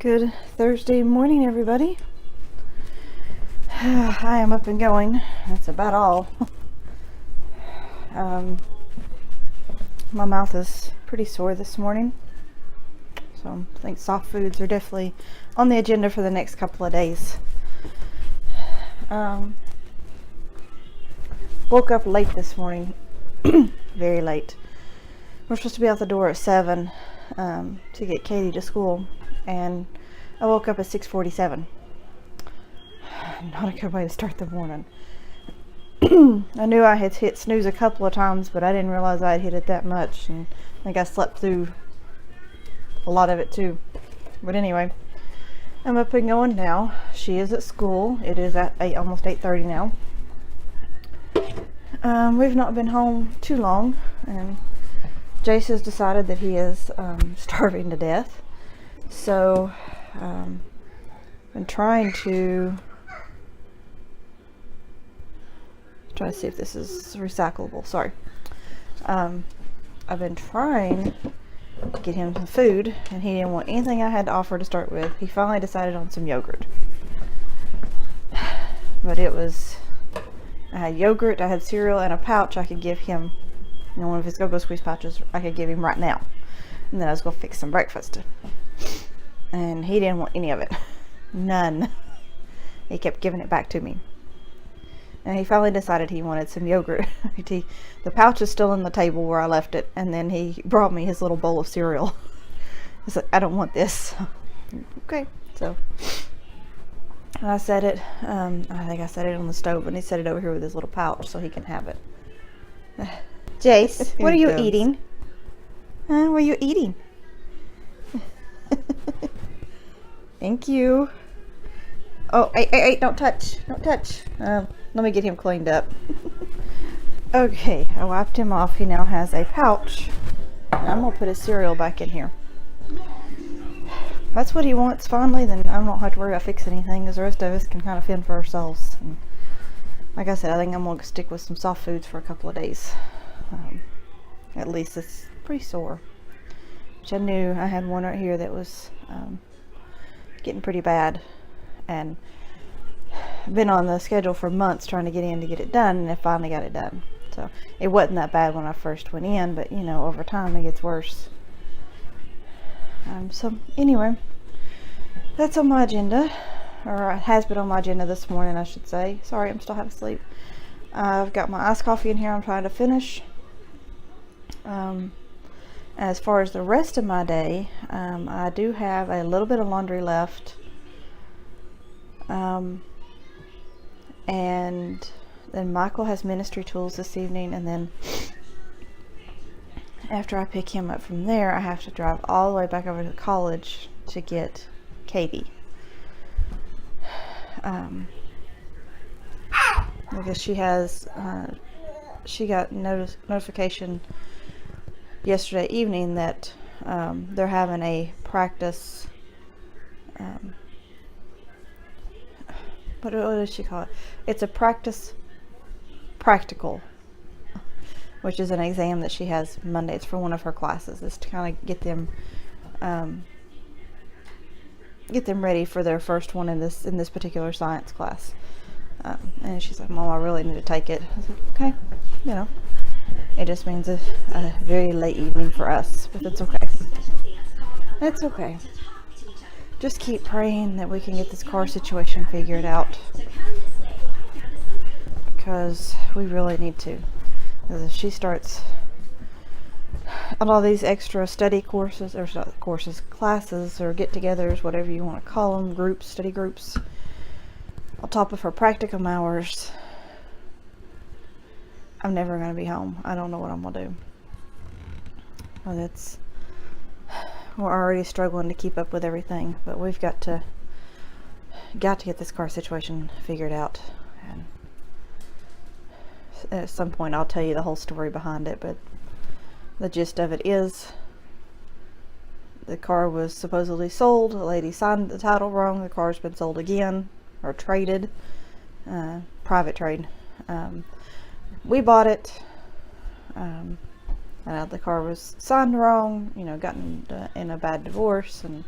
Good Thursday morning, everybody. I am up and going. That's about all. My mouth is pretty sore this morning, so I think soft foods are definitely on the agenda for the next couple of days. Woke up late this morning, very late. We're supposed to be out the door at 7 to get Katie to school, and I woke up at 6:47. Not a good way to start the morning. I knew I had hit snooze a couple of times, but I didn't realize I had hit it that much, and I think I slept through a lot of it too. But anyway, I'm up and going now. She is at school. It is at almost 8:30 now. We've not been home too long, and Jace has decided that he is starving to death. So I'm trying to see if this is recyclable. Sorry. I've been trying to get him some food, and he didn't want anything I had to offer to start with. He finally decided on some yogurt. But I had yogurt, I had cereal, and a pouch I could give him. One of his Go-Go Squeeze pouches I could give him right now. And then I was going to fix some breakfast. And he didn't want any of it. None. He kept giving it back to me. And he finally decided he wanted some yogurt. The pouch is still on the table where I left it, and then he brought me his little bowl of cereal. He's like, I don't want this. Okay, so I set it, I think I set it on the stove, and he set it over here with his little pouch so he can have it. Jace, what are you eating? What are you eating? Thank you. Oh, hey, don't touch. Don't touch. Let me get him cleaned up. Okay, I wiped him off. He now has a pouch. I'm going to put his cereal back in here. If that's what he wants finally, then I don't have to worry about fixing anything, because the rest of us can kind of fend for ourselves. And like I said, I think I'm going to stick with some soft foods for a couple of days. At least it's pretty sore. Which I knew I had one right here that was getting pretty bad, and I've been on the schedule for months trying to get in to get it done, and I finally got it done. So it wasn't that bad when I first went in, but over time it gets worse. So anyway, that's on my agenda, or it has been on my agenda this morning, I should say. Sorry, I'm still half asleep. I've got my iced coffee in here I'm trying to finish. As far as the rest of my day, I do have a little bit of laundry left. And then Michael has ministry tools this evening, and then after I pick him up from there, I have to drive all the way back over to college to get Katie. Because she got notification yesterday evening that they're having a practice. What does she call it? It's a practical, which is an exam that she has Monday. It's for one of her classes. It's to kind of get them ready for their first one in this particular science class. And she's like, Mom, I really need to take it. I was like, okay, it just means a very late evening for us, but it's okay. It's okay. Just keep praying that we can get this car situation figured out, because we really need to. Because if she starts a lot of these extra study courses, or classes, or get-togethers, whatever you want to call them, study groups, on top of her practicum hours, I'm never going to be home. I don't know what I'm going to do. Well, we're already struggling to keep up with everything, but we've got to get this car situation figured out. And at some point I'll tell you the whole story behind it, but the gist of it is the car was supposedly sold. The lady signed the title wrong. The car's been sold again, or traded, private trade. We bought it. The car was signed wrong, gotten in a bad divorce, and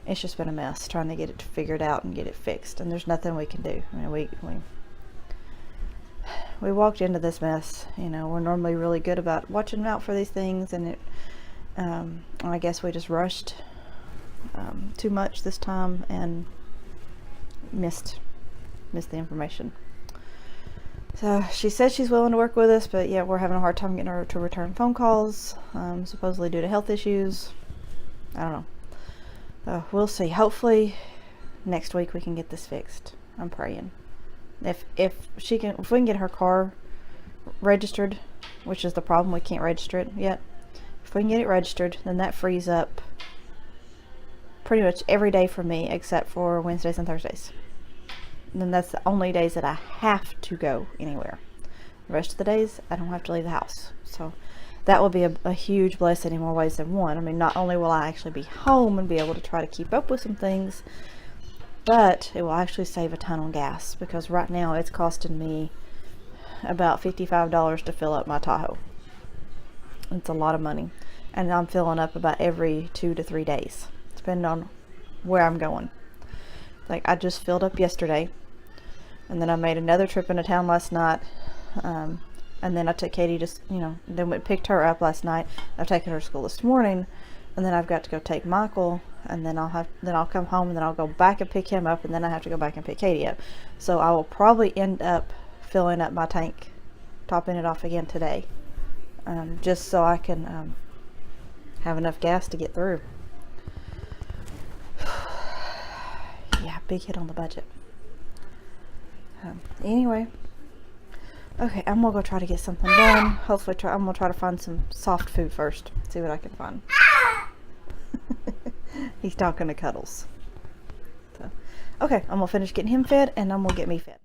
it's just been a mess trying to get it figured out and get it fixed, and there's nothing we can do. I mean, we walked into this mess. You know, we're normally really good about watching out for these things, and I guess we just rushed too much this time and missed the information. So she said she's willing to work with us, but yeah, we're having a hard time getting her to return phone calls, supposedly due to health issues. I don't know. We'll see. Hopefully next week we can get this fixed. I'm praying. If we can get her car registered, which is the problem, we can't register it yet. If we can get it registered, then that frees up pretty much every day for me except for Wednesdays and Thursdays. And then that's the only days that I have to go anywhere. The rest of the days I don't have to leave the house. So that will be a huge blessing in more ways than one. I mean, not only will I actually be home and be able to try to keep up with some things, but it will actually save a ton on gas, because right now it's costing me about $55 to fill up my Tahoe. It's a lot of money, and I'm filling up about every 2 to 3 days, depending on where I'm going. Like, I just filled up yesterday, and then I made another trip into town last night, and then I took Katie then we picked her up last night. I've taken her to school this morning, and then I've got to go take Michael, and then I'll come home, and then I'll go back and pick him up, and then I have to go back and pick Katie up. So I will probably end up filling up my tank, topping it off again today, just so I can have enough gas to get through. Yeah, big hit on the budget. Anyway, okay, I'm gonna go try to get something done. Hopefully, I'm gonna try to find some soft food first. See what I can find. He's talking to Cuddles. So, okay, I'm gonna finish getting him fed, and I'm gonna get me fed.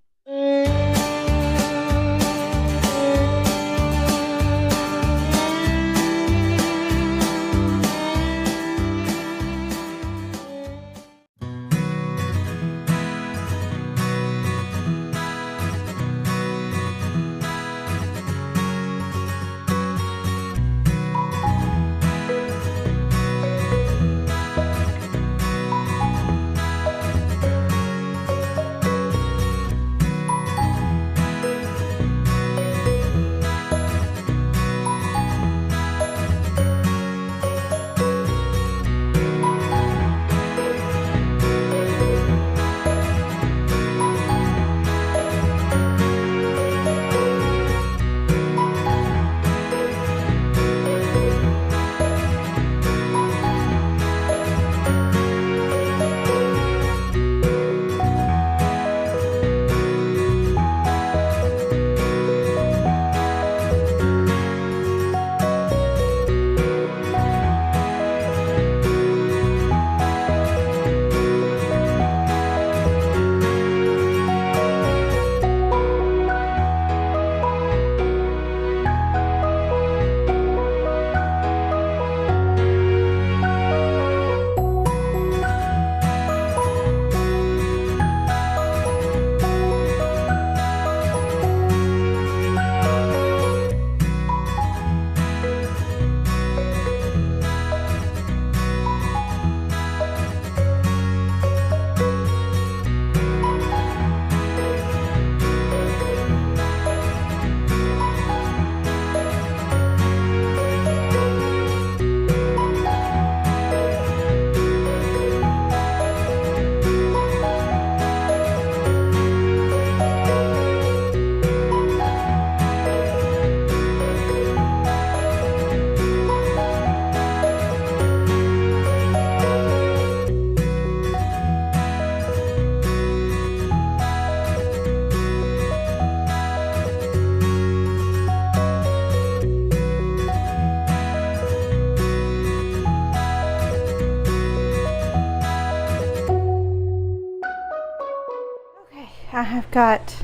I have got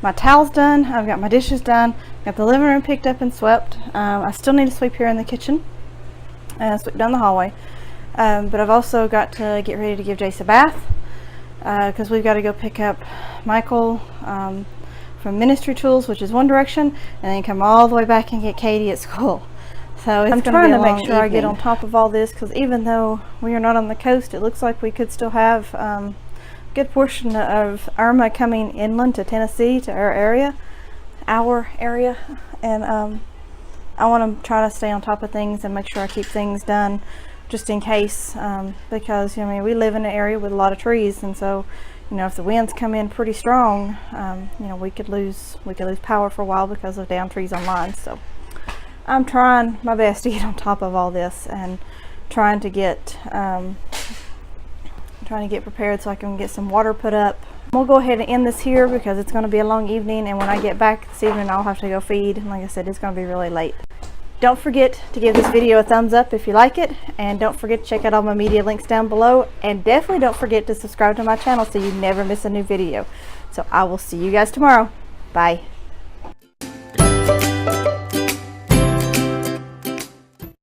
my towels done, I've got my dishes done, got the living room picked up and swept. I still need to sweep here in the kitchen and sweep down the hallway, but I've also got to get ready to give Jace a bath because we've got to go pick up Michael from Ministry Tools, which is one direction, and then come all the way back and get Katie at school. So I'm trying to make sure I get on top of all this, because even though we are not on the coast, it looks like we could still have a good portion of Irma coming inland to Tennessee, to our area. And I want to try to stay on top of things and make sure I keep things done just in case, because I mean, we live in an area with a lot of trees, and so if the winds come in pretty strong, we could lose power for a while because of down trees on lines. So I'm trying my best to get on top of all this and trying to get prepared so I can get some water put up. We'll go ahead and end this here because it's going to be a long evening, and when I get back this evening I'll have to go feed, and like I said, it's going to be really late. Don't forget to give this video a thumbs up if you like it, and don't forget to check out all my media links down below, and definitely don't forget to subscribe to my channel so you never miss a new video. So I will see you guys tomorrow. Bye.